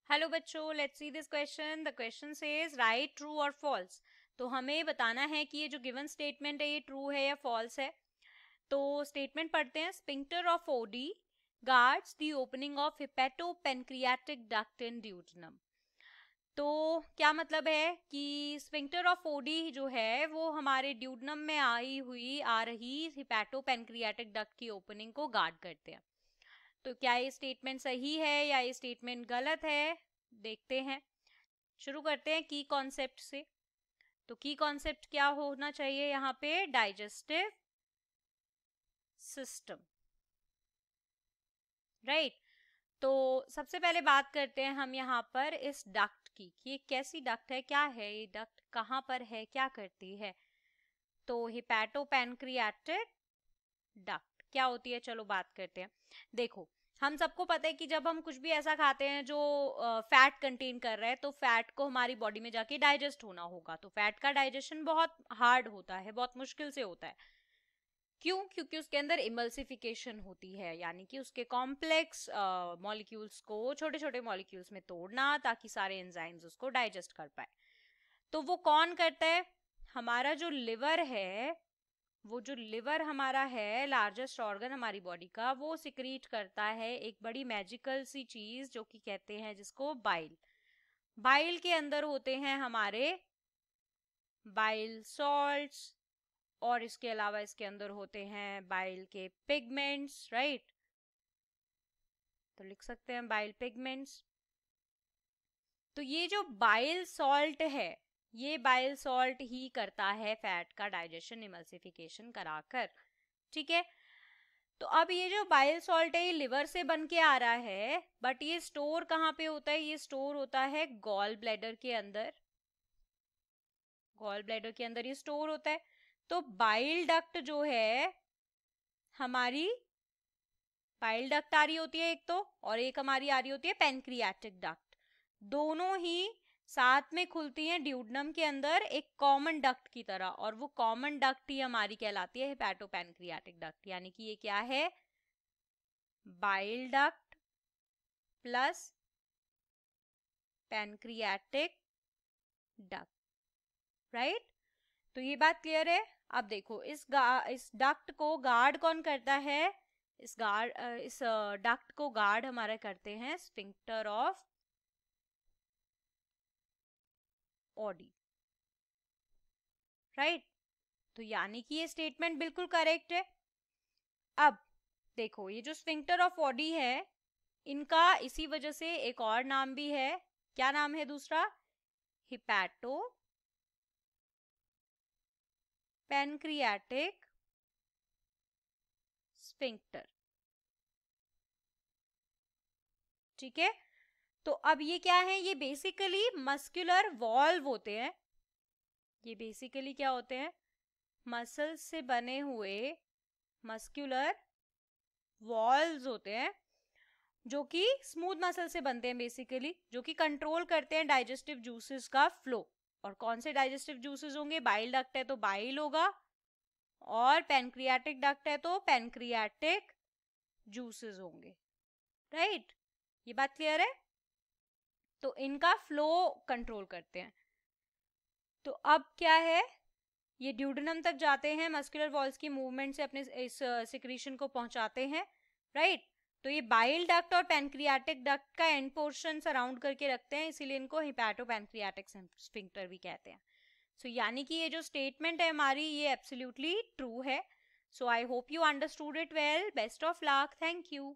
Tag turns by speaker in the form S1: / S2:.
S1: Hello बच्चों, let's see this question. The question says right true और false. तो हमें बताना है कि ये जो गिवन स्टेटमेंट है ये ट्रू है या फॉल्स है। तो स्टेटमेंट पढ़ते हैं। Sphincter of OD guards the opening of hepatopancreatic duct in duodenum. तो क्या मतलब है कि स्पिंक्टर ऑफ ओडी जो है वो हमारे ड्यूडेनम में आ रही हिपेटोपेनक्रियाटिक डक्ट की ओपनिंग को गार्ड करते हैं। तो क्या ये स्टेटमेंट सही है या ये स्टेटमेंट गलत है, देखते हैं। शुरू करते हैं की कॉन्सेप्ट से। तो की कॉन्सेप्ट क्या होना चाहिए यहाँ पे? Digestive system, right. तो सबसे पहले बात करते हैं हम यहाँ पर इस डक्ट की कि ये कैसी डक्ट है, क्या है ये डक्ट, कहाँ पर है, क्या करती है। तो हिपैटोपैनक्रियाटिक डक्ट क्या होती है, चलो बात करते हैं। देखो, हम सबको पता है कि जब हम कुछ भी ऐसा खाते हैं जो फैट कंटेन कर रहा है तो फैट को हमारी बॉडी में जाके डाइजेस्ट होना होगा। तो फैट का डाइजेशन बहुत हार्ड होता है, बहुत मुश्किल से होता है। क्यों? क्योंकि उसके अंदर इमल्सिफिकेशन होती है, यानी कि उसके कॉम्प्लेक्स मॉलिक्यूल्स को छोटे छोटे मॉलिक्यूल्स में तोड़ना ताकि सारे एंजाइम्स उसको डाइजेस्ट कर पाए। तो वो कौन करता है? हमारा जो लिवर है, वो जो लिवर हमारा है, लार्जेस्ट ऑर्गन हमारी बॉडी का, वो सिक्रीट करता है एक बड़ी मैजिकल सी चीज जो कि कहते हैं जिसको बाइल। बाइल के अंदर होते हैं हमारे बाइल सॉल्ट्स, और इसके अलावा इसके अंदर होते हैं बाइल के पिगमेंट्स, राइट। तो लिख सकते हैं बाइल पिगमेंट्स। तो ये जो बाइल सॉल्ट है, ये बाइल सॉल्ट ही करता है फैट का डाइजेशन इमल्सिफिकेशन कराकर, ठीक है। तो अब ये जो बाइल सॉल्ट है ये लिवर से बन के आ रहा है, बट ये स्टोर कहाँ पे होता है? ये स्टोर होता है गॉल ब्लैडर के अंदर। गॉल ब्लैडर के अंदर ये स्टोर होता है। तो बाइल डक्ट जो है हमारी, बाइल डक्ट आ रही होती है एक तो, और एक हमारी आ रही होती है पेनक्रियाटिक डक्ट। दोनों ही साथ में खुलती हैं ड्यूडेनम के अंदर एक कॉमन डक्ट की तरह, और वो कॉमन डक्ट ही हमारी कहलाती है हेपेटोपेनक्रियाटिक डक्ट। यानी कि ये क्या है? Bile duct plus pancreatic duct, right. तो ये बात क्लियर है। अब देखो, इस डक्ट को गार्ड कौन करता है? इस डक्ट को गार्ड हमारा करते हैं स्फिंक्टर ऑफ ओडी, राइट। तो यानी कि ये स्टेटमेंट बिल्कुल करेक्ट है। अब देखो, ये जो स्फिंक्टर ऑफ ओडी है, इनका इसी वजह से एक और नाम भी है। क्या नाम है दूसरा? हिपैटो पैनक्रियाटिक स्फिंक्टर, ठीक है। तो अब ये क्या है? ये बेसिकली मस्कुलर वॉल्व होते हैं। ये बेसिकली क्या होते हैं? मसल से बने हुए मस्कुलर वॉल्व्स होते हैं, जो कि स्मूथ मसल से बनते हैं बेसिकली, जो कि कंट्रोल करते हैं डाइजेस्टिव जूसेस का फ्लो। और कौन से डाइजेस्टिव जूसेस होंगे? बाइल डक्ट है तो बाइल होगा, और पैनक्रियाटिक डक्ट है तो पैनक्रियाटिक जूसेस होंगे, राइट। ये बात क्लियर है। तो इनका फ्लो कंट्रोल करते हैं। तो अब क्या है? ये ड्यूडेनम तक जाते हैं, मस्कुलर वॉल्स की मूवमेंट से अपने इस सिक्रीशन को पहुंचाते हैं, राइट। तो ये बाइल डक्ट और पैनक्रियाटिक डक्ट का एंड पोर्शन सराउंड करके रखते हैं, इसीलिए इनको हिपैटोपैनक्रियाटिक स्फिंक्टर भी कहते हैं। सो यानी कि ये जो स्टेटमेंट है हमारी, ये एब्सोल्युटली ट्रू है। So I hope you understood it well. Best of luck, thank you.